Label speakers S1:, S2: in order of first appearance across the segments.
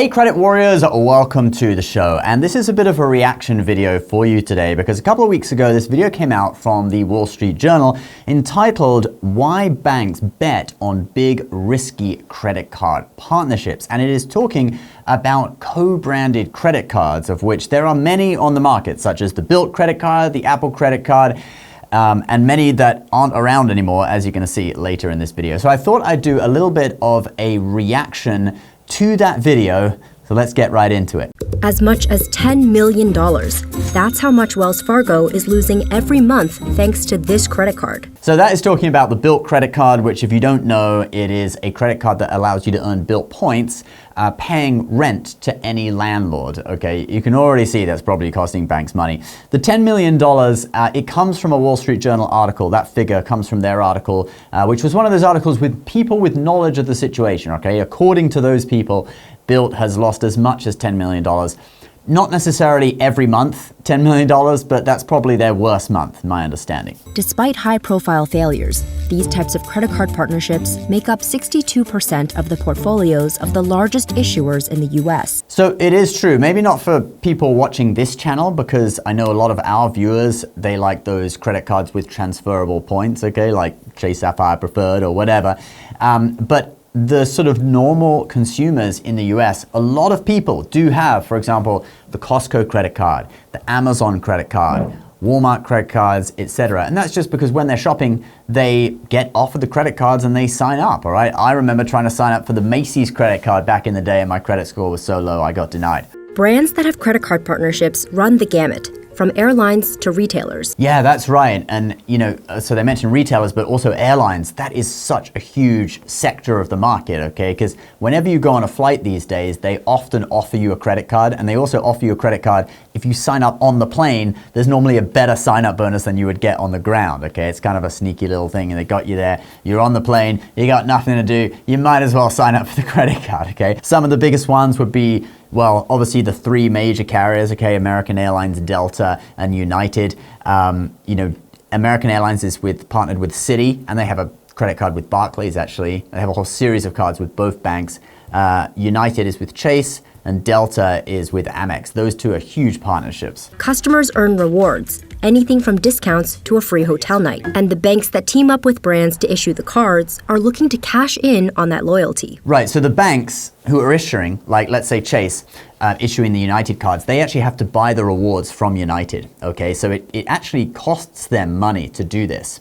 S1: Hey credit warriors, welcome to the show. And this is a bit of a reaction video for you today because a couple of weeks ago this video came out from the Wall Street Journal entitled Why Banks Bet on Big Risky Credit Card Partnerships. And it is talking about co-branded credit cards, of which there are many on the market, such as the Bilt credit card, the Apple credit card, and many that aren't around anymore, as you're going to see later in this video. So I thought I'd do a little bit of a reaction to that video, so let's get right into it.
S2: As much as $10 million. That's how much Wells Fargo is losing every month thanks to this credit card.
S1: So that is talking about the Bilt credit card, which if you don't know, it is a credit card that allows you to earn Bilt points paying rent to any landlord, okay? You can already see that's probably costing banks money. The $10 million, it comes from a Wall Street Journal article. That figure comes from their article, which was one of those articles with people with knowledge of the situation, okay? According to those people, Bilt has lost as much as $10 million. Not necessarily every month, $10 million, but that's probably their worst month, my understanding.
S2: Despite high-profile failures, these types of credit card partnerships make up 62% of the portfolios of the largest issuers in the U.S. So
S1: it is true, maybe not for people watching this channel, because I know a lot of our viewers, they like those credit cards with transferable points, okay, like Chase Sapphire Preferred or whatever. But the sort of normal consumers in the US, a lot of people do have, for example, the Costco credit card, the Amazon credit card, Walmart credit cards, etc. And that's just because when they're shopping, they get offered the credit cards and they sign up, all right? I remember trying to sign up for the Macy's credit card back in the day and my credit score was so low I got denied.
S2: Brands that have credit card partnerships run the gamut, from airlines to retailers.
S1: Yeah, that's right. And, you know, so they mentioned retailers, but also airlines. That is such a huge sector of the market, okay? Because whenever you go on a flight these days, they often offer you a credit card, and they also offer you a credit card if you sign up on the plane. There's normally a better sign-up bonus than you would get on the ground, okay? It's kind of a sneaky little thing, and they got you there. You're on the plane, you got nothing to do. You might as well sign up for the credit card, okay? Some of the biggest ones would be, well, obviously the three major carriers, okay, American Airlines, Delta, and United. You know, American Airlines is partnered with Citi, and they have a credit card with Barclays, actually. They have a whole series of cards with both banks. United is with Chase, and Delta is with Amex. Those two are huge partnerships.
S2: Customers earn rewards, anything from discounts to a free hotel night. And the banks that team up with brands to issue the cards are looking to cash in on that loyalty.
S1: Right, so the banks who are issuing, like let's say Chase, issuing the United cards, they actually have to buy the rewards from United, okay? So it actually costs them money to do this.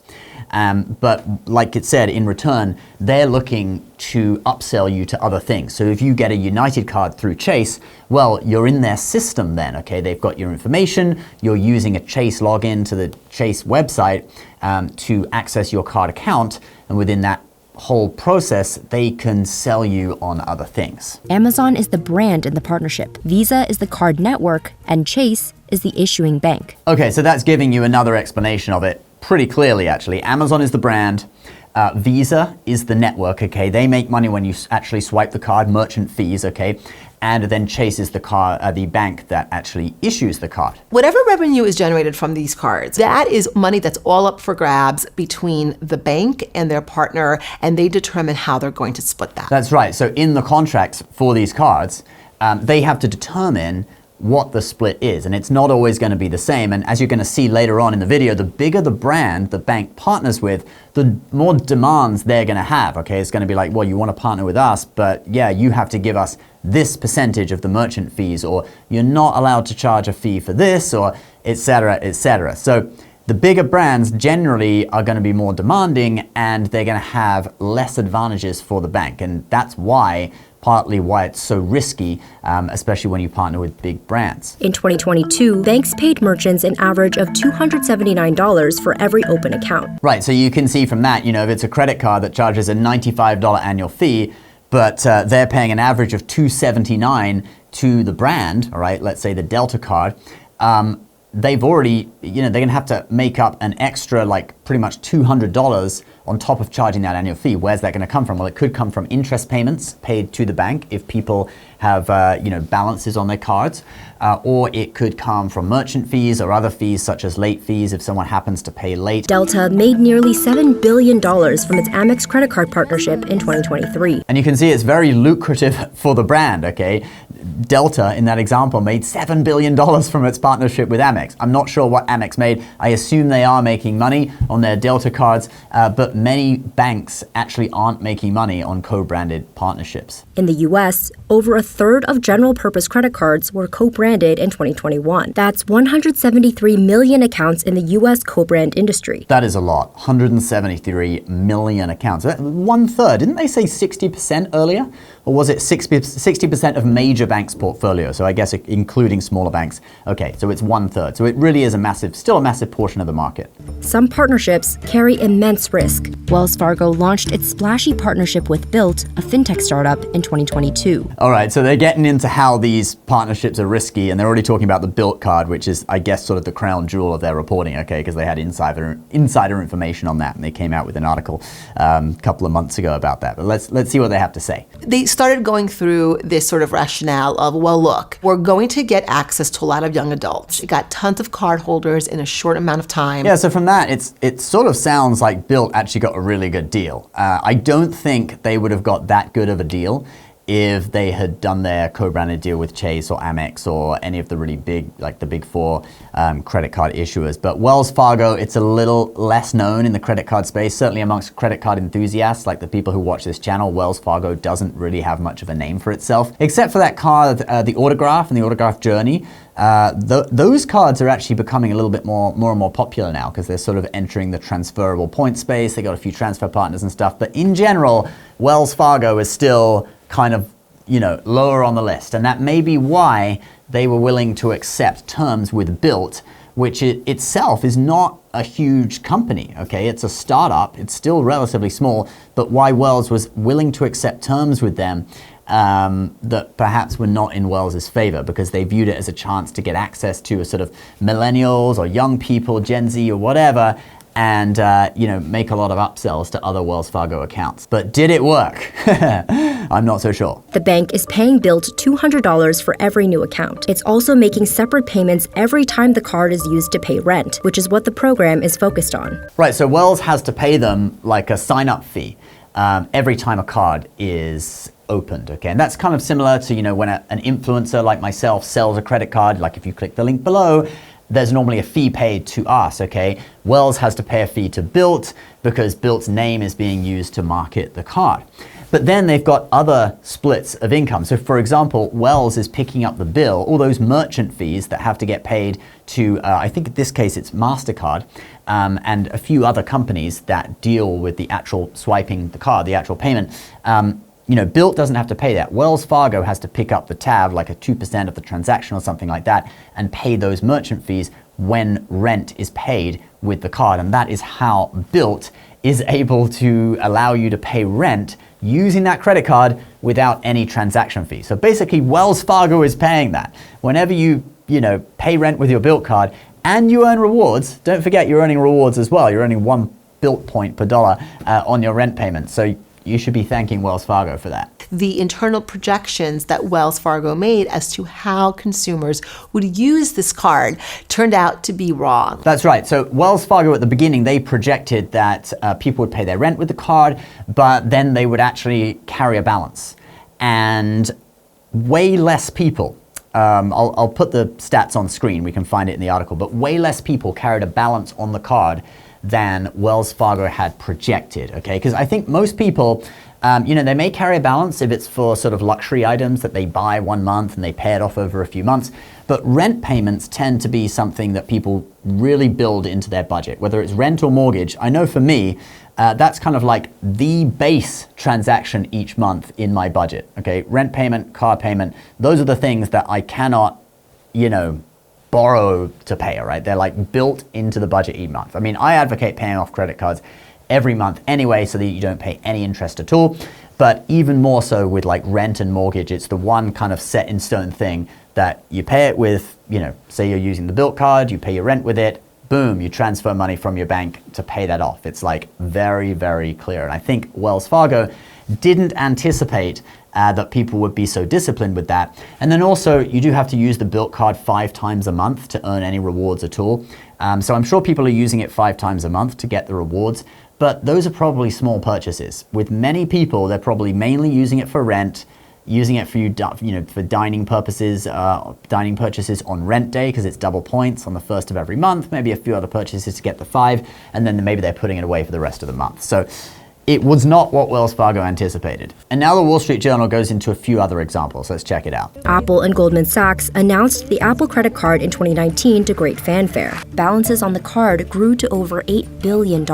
S1: But like it said, in return, they're looking to upsell you to other things. So if you get a United card through Chase, well, you're in their system then, okay? They've got your information, you're using a Chase login to the Chase website to access your card account, and within that whole process, they can sell you on other things.
S2: Amazon is the brand in the partnership. Visa is the card network, and Chase is the issuing bank.
S1: Okay, so that's giving you another explanation of it pretty clearly, actually. Amazon is the brand. Visa is the network, okay? They make money when you actually swipe the card, merchant fees, okay? And then Chase is the bank that actually issues the card.
S3: Whatever revenue is generated from these cards, that is money that's all up for grabs between the bank and their partner, and they determine how they're going to split that.
S1: That's right. So in the contracts for these cards, they have to determine what the split is, and it's not always going to be the same. And as you're going to see later on in the video, the bigger the brand the bank partners with, the more demands they're going to have, okay? It's going to be like, well, you want to partner with us, but yeah, you have to give us this percentage of the merchant fees, or you're not allowed to charge a fee for this, or et cetera, et cetera. So the bigger brands generally are going to be more demanding, and they're going to have less advantages for the bank. And that's partly why it's so risky, especially when you partner with big brands.
S2: In 2022, banks paid merchants an average of $279 for every open account.
S1: Right, so you can see from that, you know, if it's a credit card that charges a $95 annual fee, but they're paying an average of $279 to the brand, all right, let's say the Delta card, they've already, you know, they're gonna have to make up an extra, like pretty much $200 on top of charging that annual fee. Where's that gonna come from? Well, it could come from interest payments paid to the bank if people have, balances on their cards, or it could come from merchant fees or other fees such as late fees if someone happens to pay late.
S2: Delta made nearly $7 billion from its Amex credit card partnership in 2023.
S1: And you can see it's very lucrative for the brand, okay? Delta, in that example, made $7 billion from its partnership with Amex. I'm not sure what Amex made. I assume they are making money on their Delta cards, but many banks actually aren't making money on co-branded partnerships.
S2: In the U.S., over a third of general-purpose credit cards were co-branded in 2021. That's 173 million accounts in the U.S. co-brand industry.
S1: That is a lot. 173 million accounts. One third. Didn't they say 60% earlier? Or was it 60% of major banks' portfolio? So I guess including smaller banks. Okay, so it's one third. So it really is still a massive portion of the market.
S2: Some partnerships carry immense risk. Wells Fargo launched its splashy partnership with Bilt, a fintech startup, in 2022.
S1: All right, so they're getting into how these partnerships are risky, and they're already talking about the Bilt card, which is, I guess, sort of the crown jewel of their reporting, okay, because they had insider information on that, and they came out with an article a couple of months ago about that. But let's see what they have to say.
S3: They started going through this sort of rationale of, well, look, we're going to get access to a lot of young adults. It got tons of card holders in a short amount of time.
S1: Yeah, so from that, it sort of sounds like Bilt actually got a really good deal. I don't think they would have got that good of a deal if they had done their co-branded deal with Chase or Amex or any of the really big, like the big four credit card issuers. But Wells Fargo, it's a little less known in the credit card space, certainly amongst credit card enthusiasts, like the people who watch this channel. Wells Fargo doesn't really have much of a name for itself, except for that card, the Autograph and the Autograph Journey. Those cards are actually becoming a little bit more and more popular now because they're sort of entering the transferable point space. They got a few transfer partners and stuff. But in general, Wells Fargo is still kind of, lower on the list. And that may be why they were willing to accept terms with Bilt, which itself is not a huge company, okay? It's a startup, it's still relatively small, but why Wells was willing to accept terms with them that perhaps were not in Wells's favor, because they viewed it as a chance to get access to a sort of millennials or young people, Gen Z or whatever, and make a lot of upsells to other Wells Fargo accounts. But did it work? I'm not so sure.
S2: The bank is paying Bilt $200 for every new account. It's also making separate payments every time the card is used to pay rent, which is what the program is focused on.
S1: Right, so Wells has to pay them like a sign-up fee every time a card is opened, okay? And that's kind of similar to, when an influencer like myself sells a credit card, like if you click the link below, there's normally a fee paid to us, okay? Wells has to pay a fee to Bilt because Bilt's name is being used to market the card. But then they've got other splits of income. So for example, Wells is picking up the bill, all those merchant fees that have to get paid to, I think in this case it's MasterCard, and a few other companies that deal with the actual swiping the card, the actual payment. Bilt doesn't have to pay that. Wells Fargo has to pick up the tab, like a 2% of the transaction or something like that, and pay those merchant fees when rent is paid with the card. And that is how Bilt is able to allow you to pay rent using that credit card without any transaction fee. So basically, Wells Fargo is paying that. Whenever you pay rent with your Bilt card and you earn rewards, don't forget you're earning rewards as well. You're earning 1 Bilt point per dollar on your rent payment. So you should be thanking Wells Fargo for that.
S3: The internal projections that Wells Fargo made as to how consumers would use this card turned out to be wrong.
S1: That's right. So Wells Fargo at the beginning, they projected that people would pay their rent with the card, but then they would actually carry a balance. And way less people, I'll put the stats on screen, we can find it in the article, but way less people carried a balance on the card than Wells Fargo had projected, okay? Because I think most people, they may carry a balance if it's for sort of luxury items that they buy 1 month and they pay it off over a few months. But rent payments tend to be something that people really build into their budget, whether it's rent or mortgage. I know for me, that's kind of like the base transaction each month in my budget, okay? Rent payment, car payment, those are the things that I cannot, borrow to pay, all right? They're like built into the budget each month. I mean, I advocate paying off credit cards every month anyway so that you don't pay any interest at all. But even more so with like rent and mortgage, it's the one kind of set in stone thing that you pay it with, say you're using the Bilt card, you pay your rent with it, boom, you transfer money from your bank to pay that off. It's like very, very clear. And I think Wells Fargo didn't anticipate that people would be so disciplined with that. And then also, you do have to use the Bilt card 5 times a month to earn any rewards at all. So I'm sure people are using it 5 times a month to get the rewards, but those are probably small purchases. With many people, they're probably mainly using it for rent, using it for for dining purposes, dining purchases on rent day because it's double points on the first of every month, maybe a few other purchases to get the 5, and then maybe they're putting it away for the rest of the month. So it was not what Wells Fargo anticipated. And now the Wall Street Journal goes into a few other examples. Let's check it out.
S2: Apple and Goldman Sachs announced the Apple credit card in 2019 to great fanfare. Balances on the card grew to over $8 billion.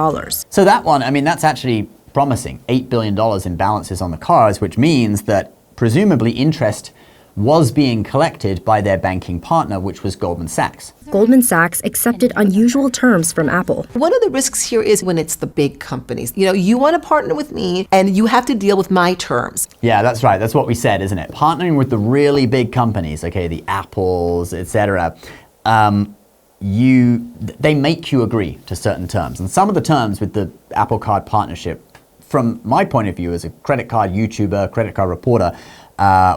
S1: So that one, I mean, that's actually promising. $8 billion in balances on the cards, which means that presumably interest was being collected by their banking partner, which was Goldman Sachs.
S2: Goldman Sachs accepted unusual terms from Apple.
S3: One of the risks here is when it's the big companies. You want to partner with me and you have to deal with my terms.
S1: Yeah, that's right. That's what we said, isn't it? Partnering with the really big companies, okay, the Apples, etc. They make you agree to certain terms. And some of the terms with the Apple Card partnership, from my point of view as a credit card YouTuber, credit card reporter,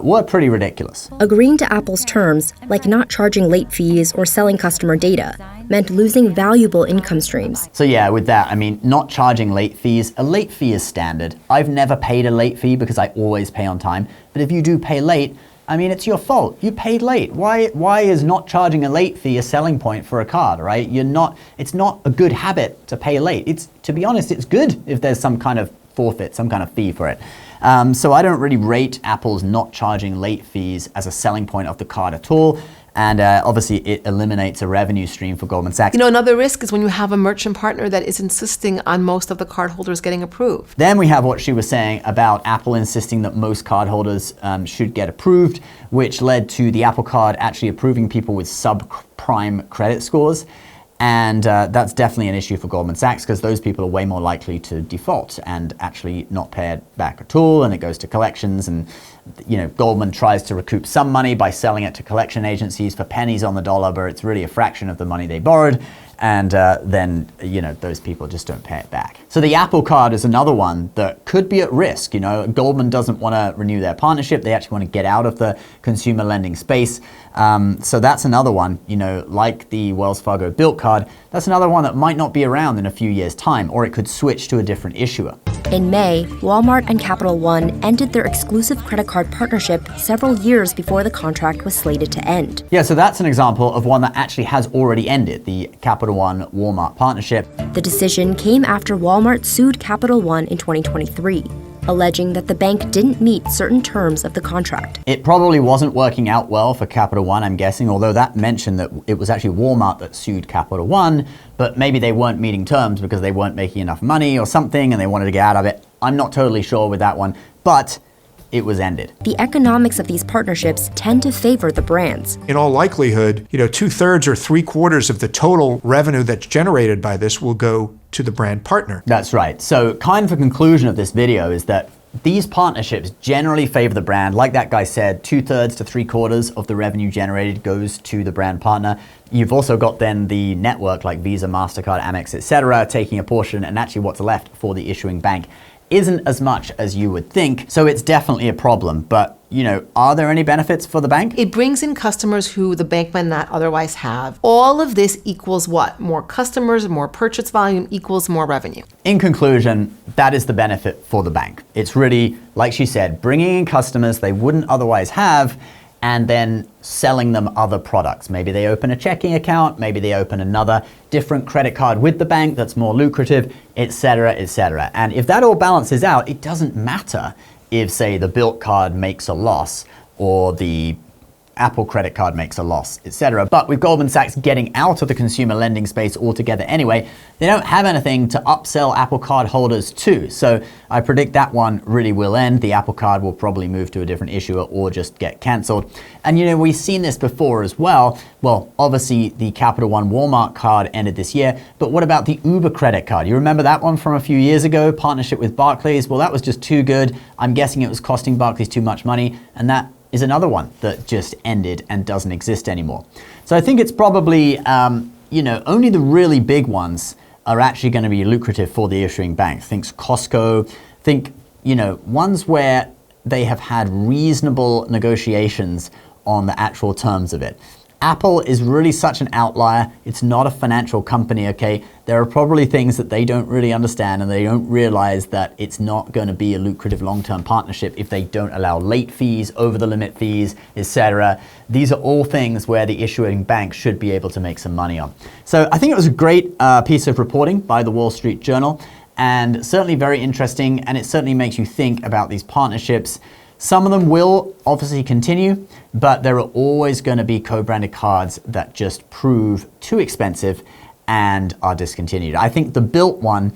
S1: were pretty ridiculous.
S2: Agreeing to Apple's terms, like not charging late fees or selling customer data, meant losing valuable income streams.
S1: So yeah, with that, I mean, not charging late fees, a late fee is standard. I've never paid a late fee because I always pay on time. But if you do pay late, I mean, it's your fault. You paid late. Why is not charging a late fee a selling point for a card, right? It's not a good habit to pay late. To be honest, it's good if there's some kind of forfeit, some kind of fee for it. So I don't really rate Apple's not charging late fees as a selling point of the card at all. And obviously it eliminates a revenue stream for Goldman Sachs.
S3: Another risk is when you have a merchant partner that is insisting on most of the cardholders getting approved.
S1: Then we have what she was saying about Apple insisting that most cardholders should get approved, which led to the Apple Card actually approving people with subprime credit scores. And that's definitely an issue for Goldman Sachs because those people are way more likely to default and actually not pay it back at all, and it goes to collections. And Goldman tries to recoup some money by selling it to collection agencies for pennies on the dollar, but it's really a fraction of the money they borrowed. And then those people just don't pay it back. So the Apple Card is another one that could be at risk. Goldman doesn't want to renew their partnership. They actually want to get out of the consumer lending space. So that's another one, like the Wells Fargo Bilt card, that's another one that might not be around in a few years' time, or it could switch to a different issuer.
S2: In May, Walmart and Capital One ended their exclusive credit card partnership several years before the contract was slated to end.
S1: Yeah, so that's an example of one that actually has already ended, the Capital One Walmart partnership.
S2: The decision came after Walmart sued Capital One in 2023, alleging that the bank didn't meet certain terms of the contract.
S1: It probably wasn't working out well for Capital One, I'm guessing, although that mentioned that it was actually Walmart that sued Capital One, but maybe they weren't meeting terms because they weren't making enough money or something and they wanted to get out of it. I'm not totally sure with that one, but it was ended.
S2: The economics of these partnerships tend to favor the brands.
S4: In all likelihood, 2/3 or 3/4 of the total revenue that's generated by this will go to the brand partner.
S1: That's right. So kind of a conclusion of this video is that these partnerships generally favor the brand. Like that guy said, 2/3 to 3/4 of the revenue generated goes to the brand partner. You've also got then the network like Visa, MasterCard, Amex, etc., taking a portion, and actually what's left for the issuing bank isn't as much as you would think. So it's definitely a problem. But, are there any benefits for the bank?
S3: It brings in customers who the bank might not otherwise have. All of this equals what? More customers, more purchase volume equals more revenue.
S1: In conclusion, that is the benefit for the bank. It's really, like she said, bringing in customers they wouldn't otherwise have and then selling them other products. Maybe they open a checking account, maybe they open another different credit card with the bank that's more lucrative, etc., etc. And if that all balances out, it doesn't matter if, say, the Bilt card makes a loss or the Apple credit card makes a loss, etc. But with Goldman Sachs getting out of the consumer lending space altogether anyway, they don't have anything to upsell Apple Card holders to. So I predict that one really will end. The Apple Card will probably move to a different issuer or just get canceled. And we've seen this before as well. Well, obviously the Capital One Walmart card ended this year, but what about the Uber credit card? You remember that one from a few years ago, partnership with Barclays? Well, that was just too good. I'm guessing it was costing Barclays too much money, and that is another one that just ended and doesn't exist anymore. So I think it's probably, only the really big ones are actually going to be lucrative for the issuing bank. Think Costco, think, ones where they have had reasonable negotiations on the actual terms of it. Apple is really such an outlier. It's not a financial company, okay? There are probably things that they don't really understand, and they don't realize that it's not going to be a lucrative long-term partnership if they don't allow late fees, over the limit fees, etc. These are all things where the issuing bank should be able to make some money on. So I think it was a great piece of reporting by the Wall Street Journal, and certainly very interesting, and it certainly makes you think about these partnerships. Some of them will obviously continue, but there are always going to be co-branded cards that just prove too expensive and are discontinued. I think the Bilt one,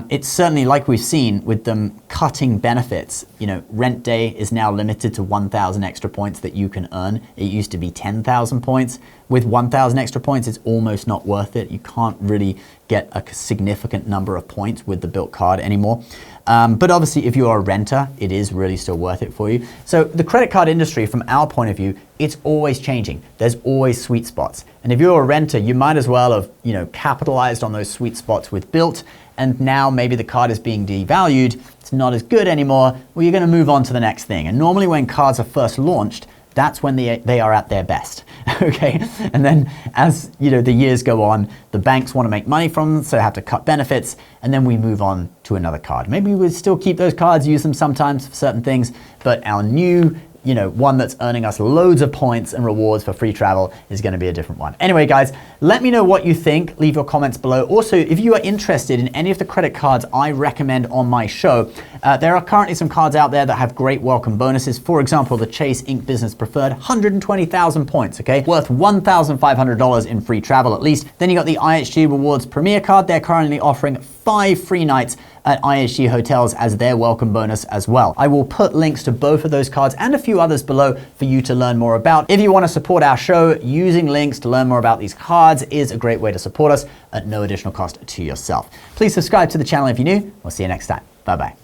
S1: it's certainly, like we've seen with them cutting benefits. You know, rent day is now limited to 1,000 extra points that you can earn. It used to be 10,000 points. With 1,000 extra points, it's almost not worth it. You can't really get a significant number of points with the Bilt card anymore. But obviously, if you're a renter, it is really still worth it for you. So the credit card industry, from our point of view, it's always changing. There's always sweet spots. And if you're a renter, you might as well have, you know, capitalized on those sweet spots with Bilt. And now maybe the card is being devalued. It's not as good anymore. Well, you're going to move on to the next thing. And normally when cards are first launched, that's when they are at their best, okay? And then as, you know, the years go on, the banks want to make money from them, so they have to cut benefits, and then we move on to another card. Maybe we still keep those cards, use them sometimes for certain things, but our new, you know, one that's earning us loads of points and rewards for free travel is going to be a different one. Anyway, guys, let me know what you think. Leave your comments below. Also, if you are interested in any of the credit cards I recommend on my show, there are currently some cards out there that have great welcome bonuses. For example, the Chase Ink Business Preferred, 120,000 points, okay? Worth $1,500 in free travel at least. Then you got the IHG Rewards Premier card. They're currently offering 5 free nights at IHG hotels as their welcome bonus as well. I will put links to both of those cards and a few others below for you to learn more about. If you want to support our show, using links to learn more about these cards is a great way to support us at no additional cost to yourself. Please subscribe to the channel if you're new. We'll see you next time. Bye-bye.